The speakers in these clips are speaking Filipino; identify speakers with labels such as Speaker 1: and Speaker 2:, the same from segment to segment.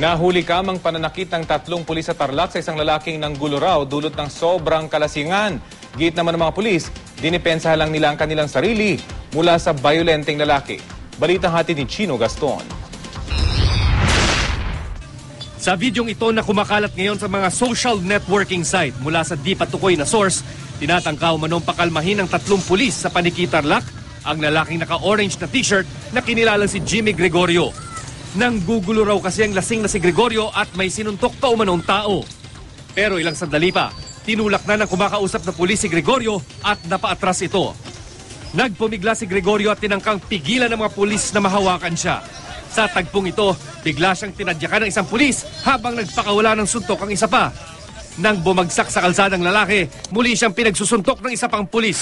Speaker 1: Nahuli kamang pananakit ng 3 pulis sa Tarlac sa isang lalaking nanggulo raw dulot ng sobrang kalasingan. Giit naman ng mga pulis, dinipensahan lang nila ang kanilang sarili mula sa bayolenteng lalaki. Balitang hatid ni Chino Gaston.
Speaker 2: Sa videong ito na kumakalat ngayon sa mga social networking site mula sa di patukoy na source, tinatangkaw manong pakalmahin ng 3 pulis sa Paniki Tarlac ang lalaking naka-orange na t-shirt na kinilalang si Jimmy Gregorio. Nanggugulo raw kasi ang lasing na si Gregorio at may sinuntok pa umanong tao. Pero ilang sandali pa, tinulak na ng kumakausap na pulis si Gregorio at napaatras ito. Nagpumigla si Gregorio at tinangkang pigilan ng mga pulis na mahawakan siya. Sa tagpong ito, bigla siyang tinadyakan ng isang pulis habang nagpakawala ng suntok ang isa pa. Nang bumagsak sa kalsadang lalaki, muli siyang pinagsusuntok ng isa pang pulis.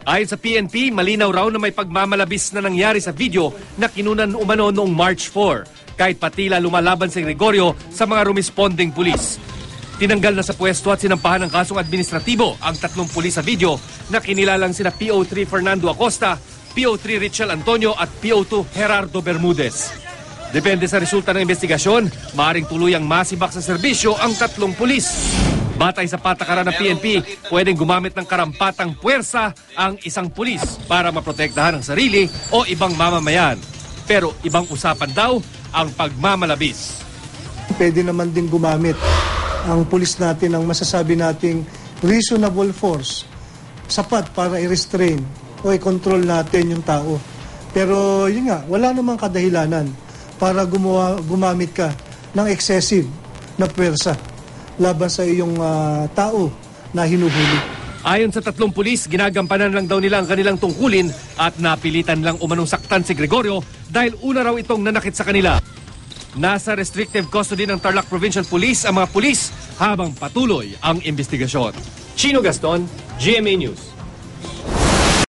Speaker 2: Ayon sa PNP, malinaw raw na may pagmamalabis na nangyari sa video na kinunan umano noong March 4, kahit patila lumalaban si Gregorio sa mga rumesponding pulis. Tinanggal na sa pwesto at sinampahan ng kasong administratibo ang 3 pulis sa video na kinilalang sina PO3 Fernando Acosta, PO3 Richel Antonio at PO2 Gerardo Bermudez. Depende sa resulta ng investigasyon, maaaring tuluyang masibak sa serbisyo ang 3 pulis. Batay sa patakaran ng PNP, pwedeng gumamit ng karampatang puwersa ang isang pulis para maprotektahan ang sarili o ibang mamamayan. Pero ibang usapan daw ang pagmamalabis.
Speaker 3: Pwede naman din gumamit ang pulis natin ng masasabi nating reasonable force, sapat para i-restrain o i-control natin yung tao. Pero yun nga, wala namang kadahilanan para gumamit ka ng excessive na puwersa laban sa iyong tao na hinuhuli.
Speaker 2: Ayon sa 3 pulis, ginagampanan lang daw nila ang kanilang tungkulin at napilitan lang umanong saktan si Gregorio dahil una raw itong nanakit sa kanila. Nasa restrictive custody ng Tarlac Provincial Police ang mga pulis habang patuloy ang investigasyon. Chino Gaston, GMA News.